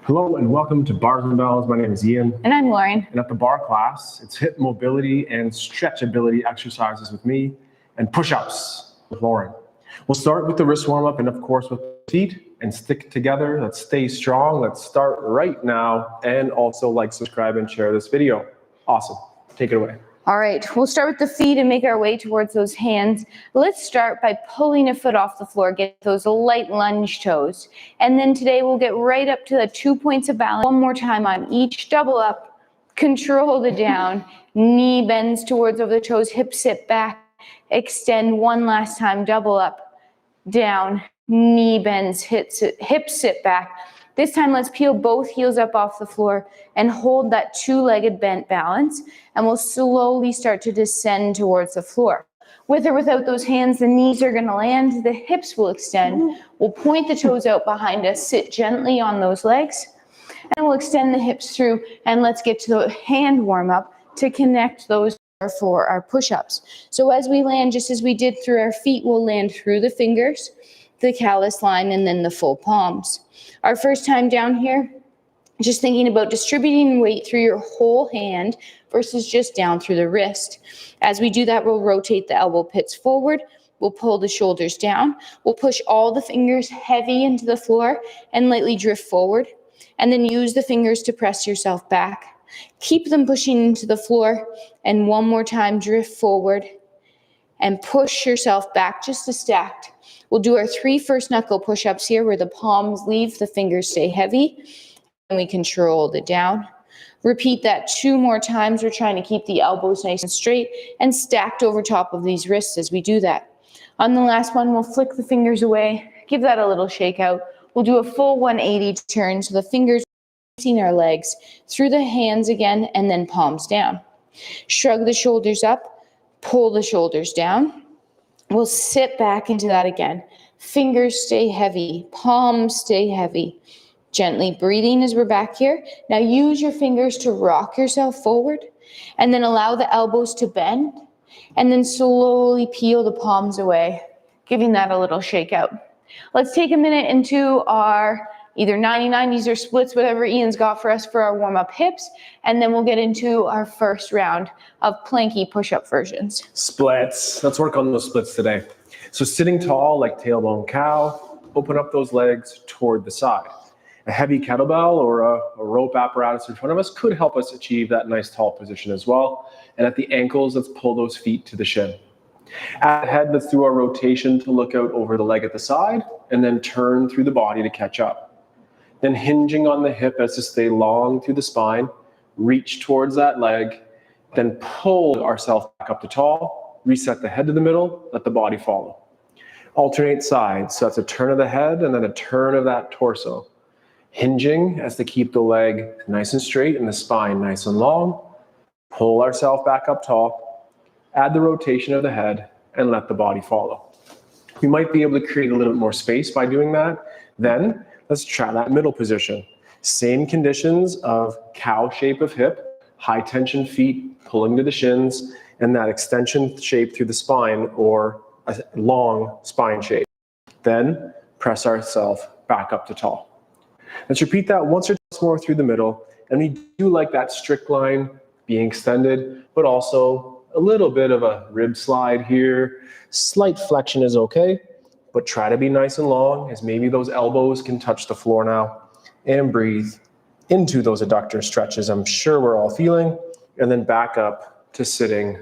Hello and welcome to Bars and Bells. My name is Ian. And I'm Lauren. And at the bar class, it's hip mobility and stretchability exercises with me and push-ups with Lauren. We'll start with the wrist warm-up and of course with feet and stick together. Let's stay strong. Let's start right now. And also like, subscribe, and share this video. Awesome. Take it away. All right, we'll start with the feet and make our way towards those hands. Let's start by pulling a foot off the floor, get those light lunge toes. And then today we'll get right up to the 2 points of balance. One more time on each, double up, control the down, knee bends towards over the toes, hips sit back, extend one last time, double up, down, knee bends, hips sit back. This time, let's peel both heels up off the floor and hold that two-legged bent balance, and we'll slowly start to descend towards the floor. With or without those hands, the knees are gonna land, the hips will extend. We'll point the toes out behind us, sit gently on those legs, and we'll extend the hips through, and let's get to the hand warm-up to connect those for our push-ups. So as we land, just as we did through our feet, we'll land through the fingers, the callus line, and then the full palms. Our first time down here, just thinking about distributing weight through your whole hand versus just down through the wrist. As we do that, we'll rotate the elbow pits forward. We'll pull the shoulders down. We'll push all the fingers heavy into the floor and lightly drift forward. And then use the fingers to press yourself back. Keep them pushing into the floor. And one more time, drift forward and push yourself back just a stacked. We'll do our 3 first knuckle push-ups here where the palms leave, the fingers stay heavy, and we control the down. Repeat that 2 more times. We're trying to keep the elbows nice and straight and stacked over top of these wrists as we do that. On the last one, we'll flick the fingers away, give that a little shake out. We'll do a full 180 turn, so the fingers facing our legs, through the hands again, and then palms down. Shrug the shoulders up, pull the shoulders down. We'll sit back into that again. Fingers stay heavy, palms stay heavy. Gently breathing as we're back here. Now use your fingers to rock yourself forward and then allow the elbows to bend and then slowly peel the palms away, giving that a little shake out. Let's take a minute into our either 90-90s or splits, whatever Ian's got for us for our warm-up hips, and then we'll get into our first round of planky push-up versions. Splits. Let's work on those splits today. So sitting tall like tailbone cow, open up those legs toward the side. A heavy kettlebell or a rope apparatus in front of us could help us achieve that nice tall position as well. And at the ankles, let's pull those feet to the shin. At the head, let's do our rotation to look out over the leg at the side and then turn through the body to catch up. Then hinging on the hip as to stay long through the spine, reach towards that leg, then pull ourselves back up to tall, reset the head to the middle, let the body follow. Alternate sides, so that's a turn of the head and then a turn of that torso. Hinging as to keep the leg nice and straight and the spine nice and long, pull ourselves back up tall, add the rotation of the head and let the body follow. We might be able to create a little bit more space by doing that. Then let's try that middle position. Same conditions of cow shape of hip, high tension feet pulling to the shins, and that extension shape through the spine or a long spine shape. Then press ourselves back up to tall. Let's repeat that once or twice more through the middle. And we do like that strict line being extended, but also a little bit of a rib slide here. Slight flexion is okay, but try to be nice and long as maybe those elbows can touch the floor now. And breathe into those adductor stretches I'm sure we're all feeling. And then back up to sitting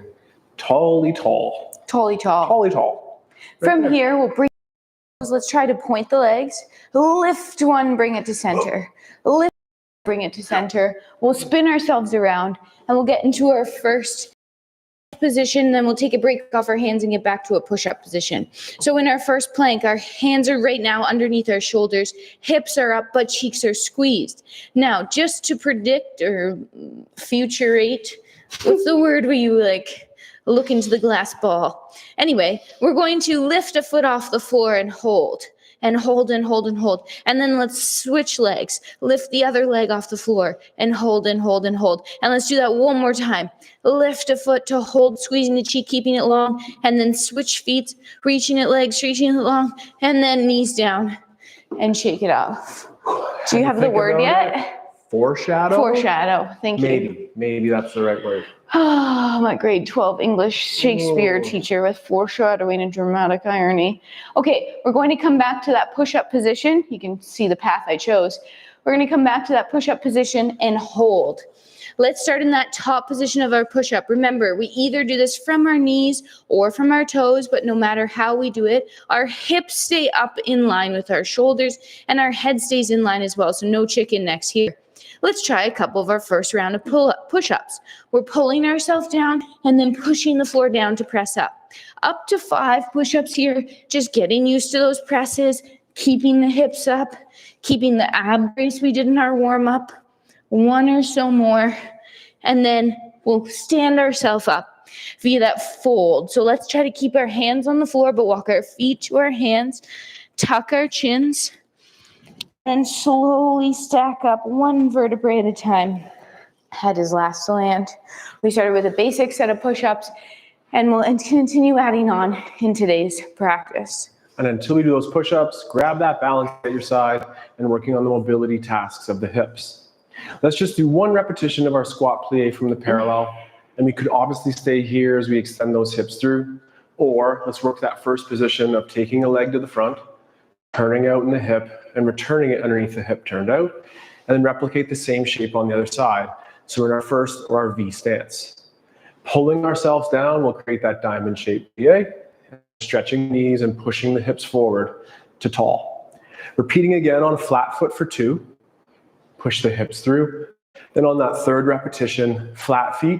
tally tall. Tally tall. Tally tall. From here, we'll breathe. Let's try to point the legs. Lift one, bring it to center. Lift, bring it to center. We'll spin ourselves around and we'll get into our first position, then we'll take a break off our hands and get back to a push-up position. So in our first plank, our hands are right now underneath our shoulders, hips are up, butt cheeks are squeezed. Now, just to predict or futurate, what's the word where you look into the glass ball? Anyway, we're going to lift a foot off the floor and hold. And hold and hold and hold. And then let's switch legs. Lift the other leg off the floor and hold and hold and hold. And let's do that one more time. Lift a foot to hold, squeezing the cheek, keeping it long. And then switch feet, reaching it legs, reaching it long. And then knees down and shake it off. Do you have the word yet? Foreshadow? Foreshadow. Thank you. Maybe that's the right word. Oh, my grade 12 English Shakespeare teacher with foreshadowing and dramatic irony. Okay, we're going to come back to that push-up position. You can see the path I chose. We're going to come back to that push-up position and hold. Let's start in that top position of our push-up. Remember, we either do this from our knees or from our toes, but no matter how we do it, our hips stay up in line with our shoulders and our head stays in line as well, so no chicken necks here. Let's try a couple of our first round of push-ups. We're pulling ourselves down and then pushing the floor down to press up. Up to 5 push-ups here, just getting used to those presses, keeping the hips up, keeping the ab brace we did in our warm-up. 1 or so more, and then we'll stand ourselves up via that fold. So let's try to keep our hands on the floor, but walk our feet to our hands, tuck our chins, and slowly stack up 1 vertebrae at a time. Head is last to land. We started with a basic set of push-ups, and we'll continue adding on in today's practice. And until we do those push-ups, grab that balance at your side and working on the mobility tasks of the hips. Let's just do 1 repetition of our squat plie from the parallel. And we could obviously stay here as we extend those hips through. Or let's work that first position of taking a leg to the front, turning out in the hip, and returning it underneath the hip turned out. And then replicate the same shape on the other side. So we're in our first or our V stance. Pulling ourselves down will create that diamond shape plie. Stretching knees and pushing the hips forward to tall. Repeating again on a flat foot for 2. Push the hips through. Then on that 3rd repetition, flat feet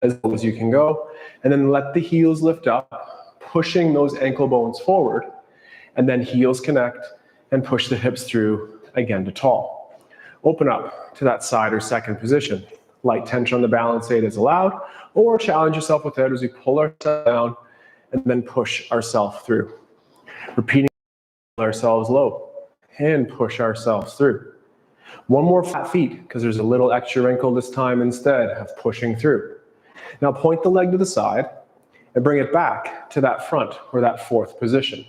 as low as you can go. And then let the heels lift up, pushing those ankle bones forward. And then heels connect and push the hips through again to tall. Open up to that side or second position. Light tension on the balance aid is allowed, or challenge yourself with it as we pull ourselves down and then push ourselves through. Repeating ourselves low and push ourselves through. 1 more flat feet, because there's a little extra wrinkle this time instead of pushing through. Now point the leg to the side and bring it back to that front or that 4th position.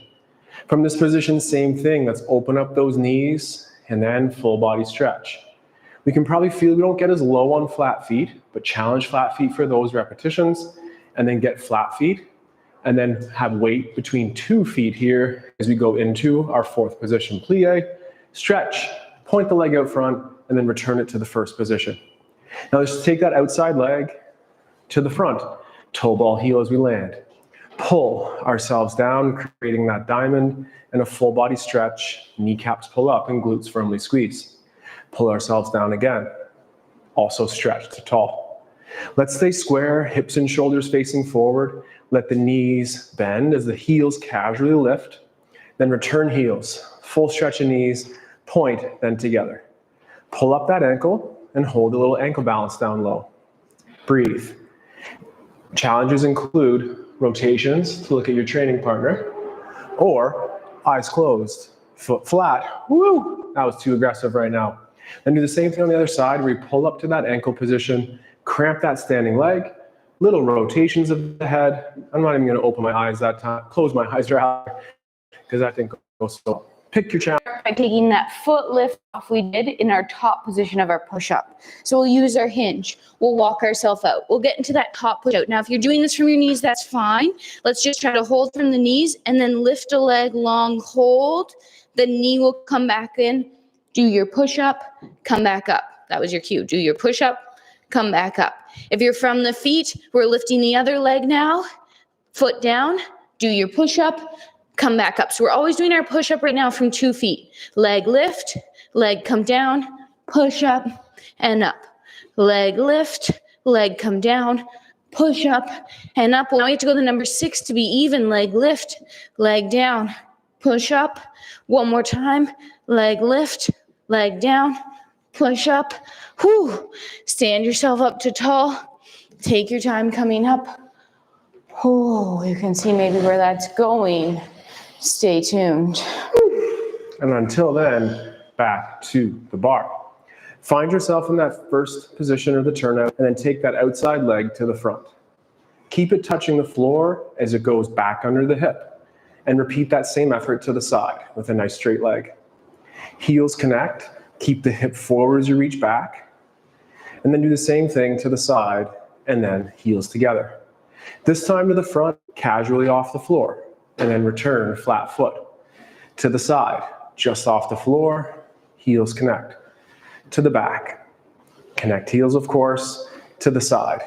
From this position, same thing. Let's open up those knees and then full body stretch. We can probably feel we don't get as low on flat feet, but challenge flat feet for those repetitions and then get flat feet and then have weight between 2 feet here as we go into our 4th position plie. Stretch, point the leg out front, and then return it to the first position. Now let's take that outside leg to the front. Toe ball heel as we land. Pull ourselves down, creating that diamond and a full body stretch. Kneecaps pull up and glutes firmly squeeze. Pull ourselves down again. Also stretch to tall. Let's stay square, hips and shoulders facing forward. Let the knees bend as the heels casually lift. Then return heels, full stretch of knees, point, then together. Pull up that ankle and hold a little ankle balance down low. Breathe. Challenges include rotations to look at your training partner, or eyes closed, foot flat. Woo! That was too aggressive right now. Then do the same thing on the other side where you pull up to that ankle position, cramp that standing leg, little rotations of the head. I'm not even going to open my eyes that time, close my eyes rather, because that didn't go so. Pick your challenge. By taking that foot lift off we did in our top position of our push-up. So we'll use our hinge. We'll walk ourselves out. We'll get into that top push-out. Now, if you're doing this from your knees, that's fine. Let's just try to hold from the knees and then lift a leg long, hold. The knee will come back in. Do your push-up, come back up. That was your cue. Do your push-up, come back up. If you're from the feet, we're lifting the other leg now. Foot down, do your push-up, come back up. So we're always doing our push-up right now from 2 feet. Leg lift, leg come down, push up and up. Leg lift, leg come down, push up and up. Now we have to go to number 6 to be even. Leg lift, leg down, push up. 1 more time. Leg lift, leg down, push up. Whew. Stand yourself up to tall. Take your time coming up. Oh, you can see maybe where that's going. Stay tuned. And until then, back to the bar. Find yourself in that first position or the turnout, and then take that outside leg to the front. Keep it touching the floor as it goes back under the hip, and repeat that same effort to the side with a nice straight leg. Heels connect, Keep the hip forward as you reach back. And then do the same thing to the side and then heels together. This time to the front, casually off the floor, and then return flat foot. To the side, just off the floor, heels connect. To the back, connect heels of course, to the side.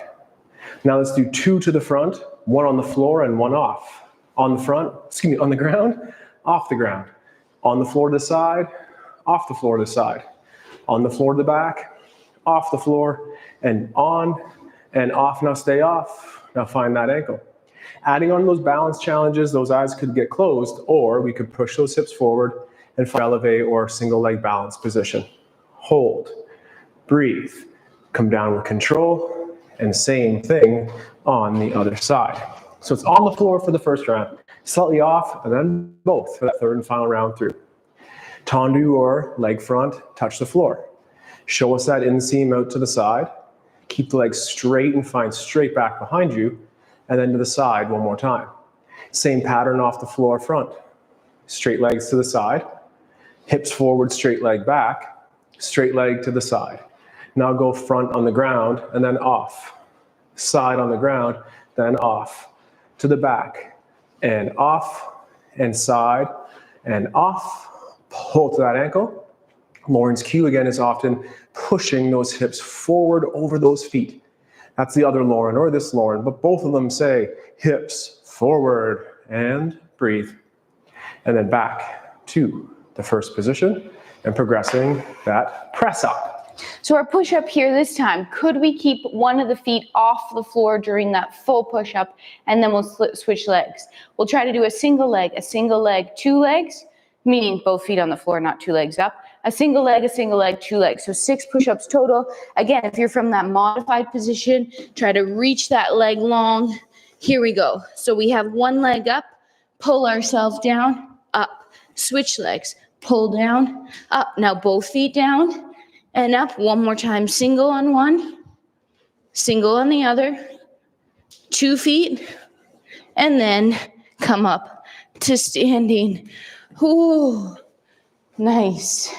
Now let's do 2 to the front, 1 on the floor and 1 off. On the front, on the ground, off the ground. On the floor to the side, off the floor to the side. On the floor to the back, off the floor, and on and off. Now stay off. Now find that ankle. Adding on those balance challenges, those eyes could get closed, or we could push those hips forward and find elevate or single leg balance position. Hold, breathe, come down with control, and same thing on the other side. So it's on the floor for the first round, slightly off, and then both for that third and final round through. Tendu or leg front, touch the floor. Show us that inseam out to the side. Keep the legs straight and find straight back behind you, and then to the side one more time. Same pattern off the floor front. Straight legs to the side, hips forward, straight leg back, straight leg to the side. Now go front on the ground and then off. Side on the ground, then off. To the back, and off, and side, and off. Pull to that ankle. Lauren's cue again is often pushing those hips forward over those feet. That's the other Lauren or this Lauren, but both of them say hips forward and breathe. And then back to the first position and progressing that press up. So our push-up here this time, could we keep one of the feet off the floor during that full push-up, and then we'll switch legs. We'll try to do a single leg, 2 legs, meaning both feet on the floor, not 2 legs up, a single leg, 2 legs. So 6 push-ups total. Again, if you're from that modified position, try to reach that leg long. Here we go. So we have 1 leg up, pull ourselves down, up, switch legs, pull down, up. Now both feet down and up. One more time, single on one, single on the other, 2 feet, and then come up to standing. Ooh, nice.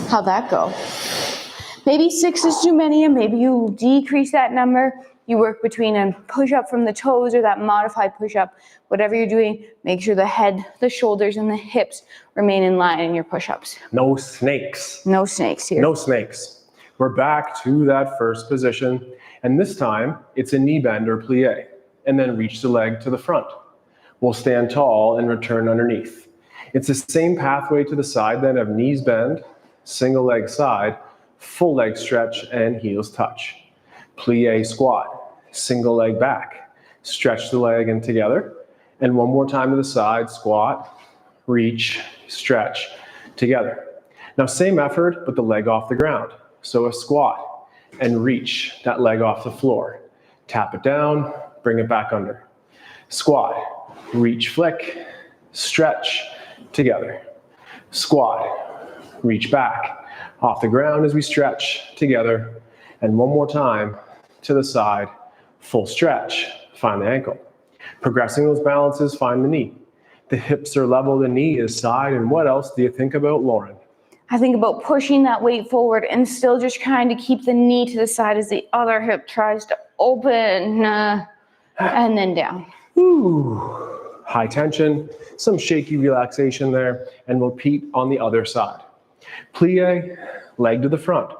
How'd that go? Maybe 6 is too many, and maybe you decrease that number. You work between a push-up from the toes or that modified push-up. Whatever you're doing, make sure the head, the shoulders, and the hips remain in line in your push-ups. No snakes. No snakes here. No snakes. We're back to that first position, and this time it's a knee bend or plie, and then reach the leg to the front. We'll stand tall and return underneath. It's the same pathway to the side then of knees bend, single leg side, full leg stretch, and heels touch. Plie squat, single leg back, stretch the leg and together, and one more time to the side, squat, reach, stretch, together. Now same effort, but the leg off the ground. So a squat and reach that leg off the floor. Tap it down, bring it back under. Squat, reach, flick, stretch, together. Squat, reach back, off the ground as we stretch, together. And one more time to the side, full stretch, find the ankle. Progressing those balances, find the knee. The hips are level, the knee is side, and what else do you think about, Lauren? I think about pushing that weight forward and still just trying to keep the knee to the side as the other hip tries to open and then down. Ooh, high tension, some shaky relaxation there, and repeat on the other side. Plie, leg to the front,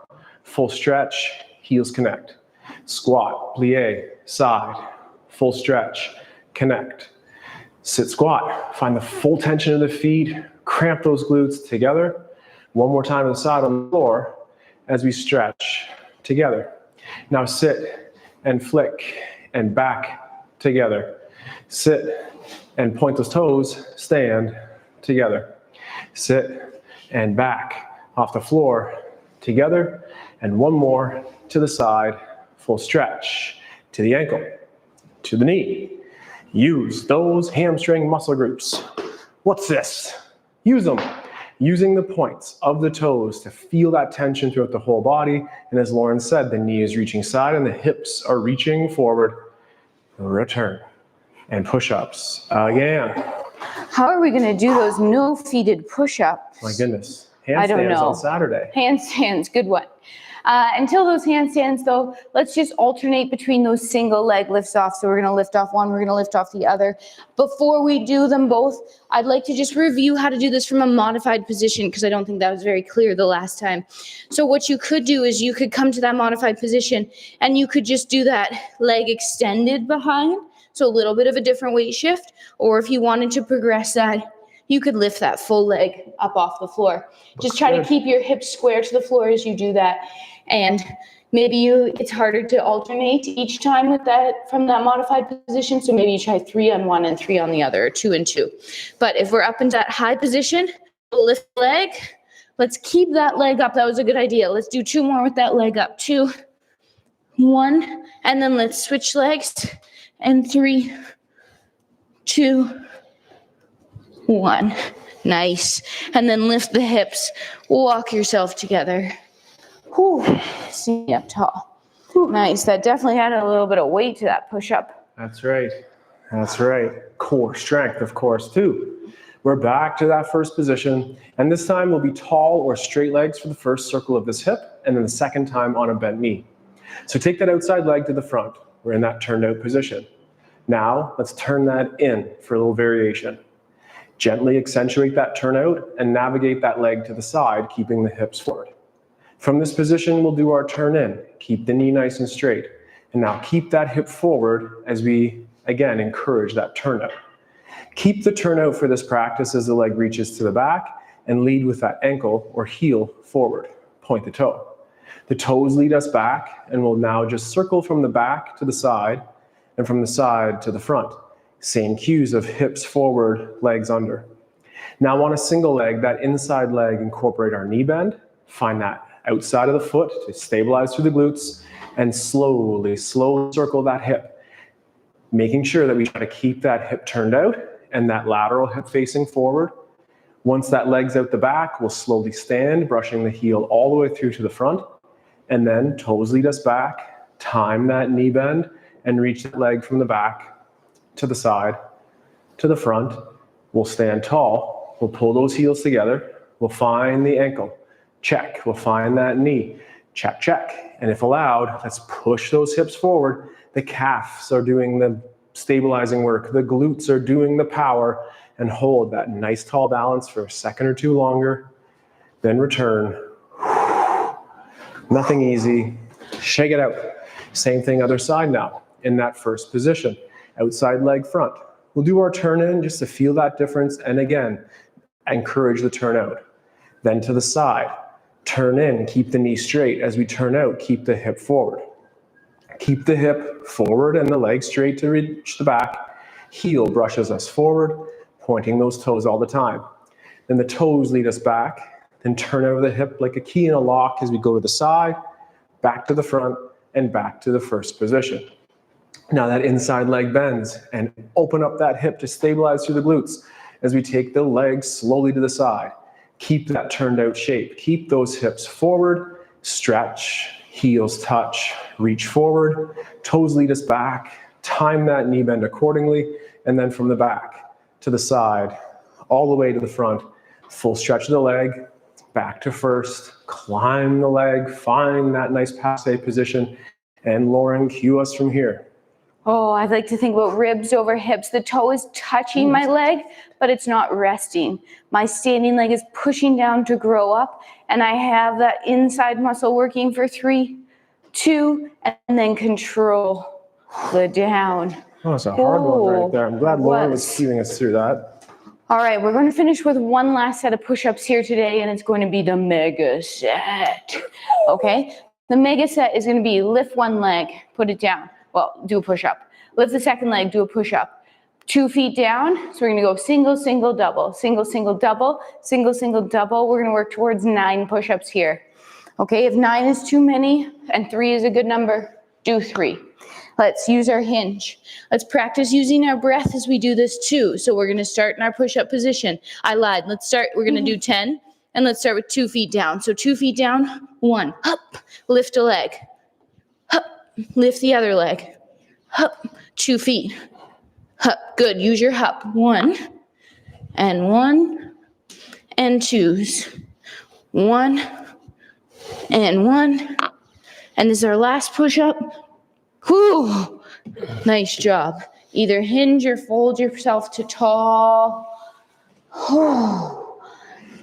full stretch, heels connect. Squat, plie, side, full stretch, connect. Sit squat, find the full tension of the feet, cramp those glutes together. One more time to the side on the floor as we stretch together. Now sit and flick and back together. Sit and point those toes, stand together. Sit and back off the floor together. And one more to the side, full stretch to the ankle, to the knee. Use those hamstring muscle groups. What's this? Use them. Using the points of the toes to feel that tension throughout the whole body. And as Lauren said, the knee is reaching side and the hips are reaching forward. Return. And push-ups again. How are we going to do those no-feeted push-ups? My goodness. I don't Handstands know. on Saturday. Handstands, good one. Until those handstands though, let's just alternate between those single leg lifts off. So we're gonna lift off one, we're gonna lift off the other. Before we do them both, I'd like to just review how to do this from a modified position because I don't think that was very clear the last time. So what you could do is you could come to that modified position and you could just do that leg extended behind. So a little bit of a different weight shift, or if you wanted to progress that, you could lift that full leg up off the floor. Just try to keep your hips square to the floor as you do that. And maybe it's harder to alternate each time with that from that modified position. So maybe you try 3 on one and 3 on the other, or 2 and 2. But if we're up into that high position, we'll lift the leg. Let's keep that leg up. That was a good idea. Let's do 2 more with that leg up. 2, 1, and then let's switch legs. And 3, 2, 1. Nice. And then lift the hips. Walk yourself together. Whew. Sitting up tall. Nice. That definitely added a little bit of weight to that push-up. That's right. That's right. Core strength, of course, too. We're back to that first position. And this time we'll be tall or straight legs for the first circle of this hip, and then the second time on a bent knee. So take that outside leg to the front. We're in that turned out position. Now let's turn that in for a little variation. Gently accentuate that turnout and navigate that leg to the side, keeping the hips forward. From this position, we'll do our turn in. Keep the knee nice and straight. And now keep that hip forward as we, again, encourage that turnout. Keep the turnout for this practice as the leg reaches to the back, and lead with that ankle or heel forward. Point the toe. The toes lead us back, and we'll now just circle from the back to the side and from the side to the front. Same cues of hips forward, legs under. Now on a single leg, that inside leg, incorporate our knee bend. Find that outside of the foot to stabilize through the glutes, and slowly circle that hip. Making sure that we try to keep that hip turned out and that lateral hip facing forward. Once that leg's out the back, we'll slowly stand, brushing the heel all the way through to the front, and then toes lead us back, time that knee bend, and reach that leg from the back to the side, to the front. We'll stand tall. We'll pull those heels together. We'll find the ankle. Check. We'll find that knee. Check, check. And if allowed, let's push those hips forward. The calves are doing the stabilizing work. The glutes are doing the power. And hold that nice tall balance for a second or 2 longer. Then return. Nothing easy. Shake it out. Same thing other side now. In that first position. Outside leg front. We'll do our turn in just to feel that difference. And again, encourage the turn out. Then to the side. Turn in, keep the knee straight. As we turn out, keep the hip forward. Keep the hip forward and the leg straight to reach the back. Heel brushes us forward, pointing those toes all the time. Then the toes lead us back. Then turn over the hip like a key in a lock as we go to the side, back to the front, and back to the first position. Now that inside leg bends, and open up that hip to stabilize through the glutes as we take the legs slowly to the side. Keep that turned out shape. Keep those hips forward, stretch, heels touch, reach forward, toes lead us back, time that knee bend accordingly, and then from the back to the side, all the way to the front, full stretch of the leg, back to first, climb the leg, find that nice passe position, and Lauren, cue us from here. Oh, I like to think about ribs over hips. The toe is touching my leg, but it's not resting. My standing leg is pushing down to grow up, and I have that inside muscle working for 3, 2, and then control the down. Oh, it's a hard one right there. I'm glad Lauren was cueing us through that. All right, we're going to finish with one last set of push-ups here today, and it's going to be the mega set. Okay? The mega set is going to be lift one leg, put it down. Well, do a push-up. Lift the second leg, do a push-up. 2 feet down, so we're gonna go single, single, double, single, single, double, single, single, double. We're gonna work towards 9 push-ups here. Okay, if 9 is too many and 3 is a good number, do 3. Let's use our hinge. Let's practice using our breath as we do this too. So we're gonna start in our push-up position. I lied, let's start, we're gonna do 10, and let's start with 2 feet down. So 2 feet down, 1, up, lift a leg. Lift the other leg. Hup, 2 feet. Hup, good. Use your hup. 1 and 1 and 2s. 1, and 1. And this is our last push-up. Whew. Nice job. Either hinge or fold yourself to tall. Oh,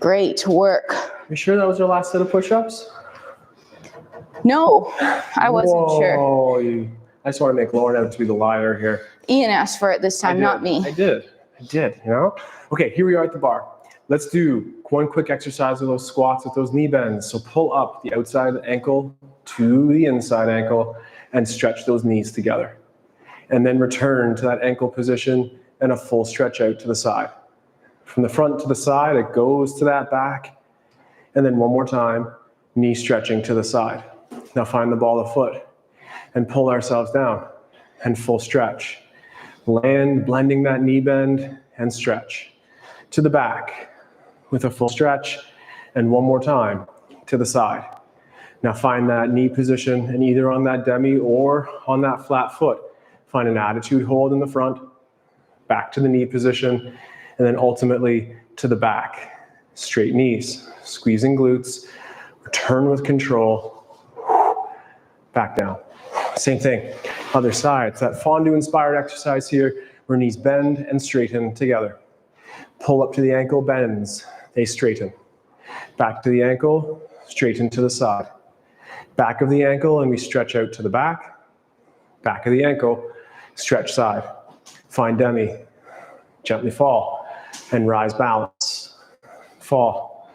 great work. You sure that was your last set of push-ups? No, I wasn't sure. I just want to make Lauren out to be the liar here. Ian asked for it this time, not me. I did, Okay, here we are at the bar. Let's do one quick exercise of those squats with those knee bends. So pull up the outside of the ankle to the inside ankle and stretch those knees together. And then return to that ankle position and a full stretch out to the side. From the front to the side, it goes to that back. And then one more time, knee stretching to the side. Now find the ball of foot and pull ourselves down and full stretch. Land, blending that knee bend and stretch. To the back with a full stretch and one more time to the side. Now find that knee position and either on that demi or on that flat foot, find an attitude hold in the front, back to the knee position, and then ultimately to the back. Straight knees, squeezing glutes, return with control, back down. Same thing, other side. It's that Fondu inspired exercise here where knees bend and straighten together. Pull up to the ankle, bends, they straighten. Back to the ankle, straighten to the side. Back of the ankle and we stretch out to the back. Back of the ankle, stretch side. Find demi, gently fall and rise balance. Fall,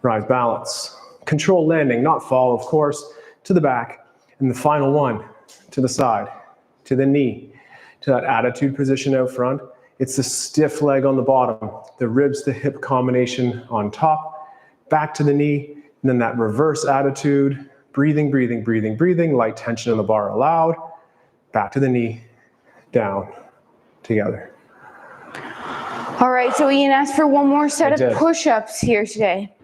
rise balance. Control landing, not fall of course, to the back. And the final one, to the side, to the knee, to that attitude position out front. It's the stiff leg on the bottom, the ribs to hip combination on top, back to the knee, and then that reverse attitude, breathing, breathing, breathing, breathing, light tension in the bar allowed, back to the knee, down, together. All right, so Ian asked for one more set of push-ups here today.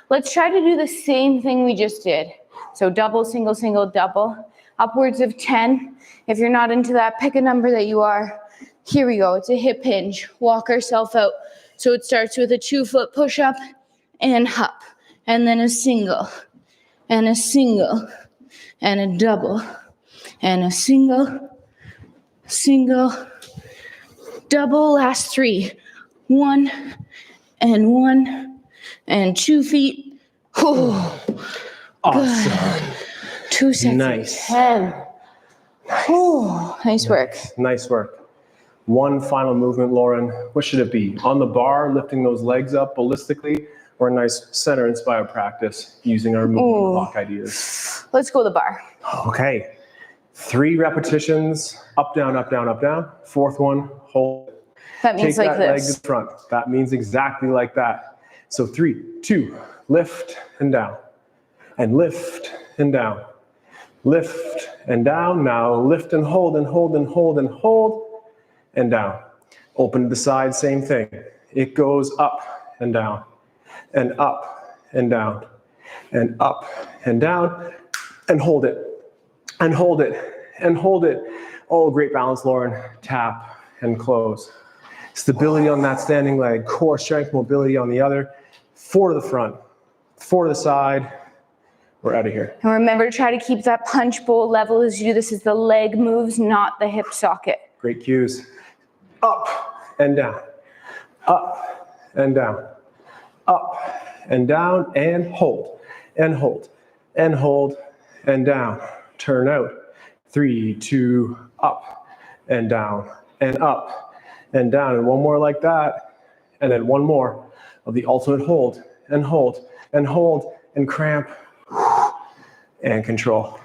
Let's try to do the same thing we just did. So double, single, single, double, upwards of 10. If you're not into that, pick a number that you are. Here we go, it's a hip hinge. Walk ourselves out. So it starts with a 2-foot push-up and hop, and then a single, and a single, and a double, and a single, single, double, last 3. 1, and 1, and 2 feet. Oh, awesome. Good. 2 sets. Nice. 10. Oh, nice work. Nice work. One final movement, Lauren. What should it be? On the bar, lifting those legs up ballistically, or a nice center inspired practice using our movement block ideas? Let's go to the bar. Okay. 3 repetitions, up, down, up, down, up, down. 4th one, hold. That means Take like that this. leg to the front. That means exactly like that. So 3, 2, lift and down. And lift and down. Lift and down. Now lift and hold and hold and hold and hold and down. Open to the side, same thing. It goes up and down and up and down and up and down and hold it and hold it and hold it. Oh, great balance, Lauren. Tap and close. Stability on that standing leg, core strength, mobility on the other. 4 to the front, 4 to the side. We're out of here. And remember to try to keep that punch bowl level as you do this, as the leg moves, not the hip socket. Great cues. Up and down, up and down, up and down, and hold, and hold, and hold, and down. Turn out. 3, 2, up and down, and up and down. And one more like that. And then one more of the ultimate hold, and hold, and hold, and cramp, and control.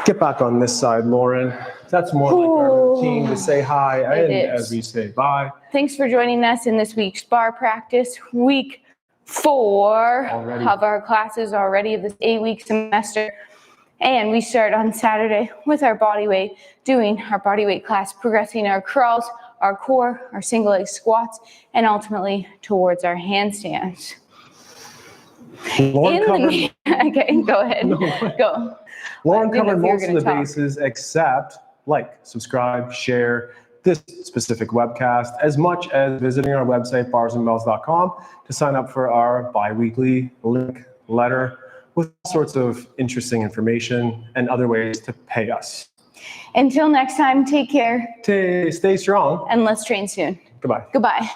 Get back on this side, Lauren. That's more like our routine to say hi and as we say bye. Thanks for joining us in this week's bar practice, week 4 of our classes already of this 8-week semester. And we start on Saturday with our body weight, doing our body weight class, progressing our crawls, our core, our single leg squats, and ultimately towards our handstands. Okay, go ahead. Go. Lauren covered most of the bases except like, subscribe, share this specific webcast, as much as visiting our website, barsandbells.com, to sign up for our bi-weekly link letter with all sorts of interesting information and other ways to pay us. Until next time, take care Stay strong. and let's train soon. Goodbye. Goodbye.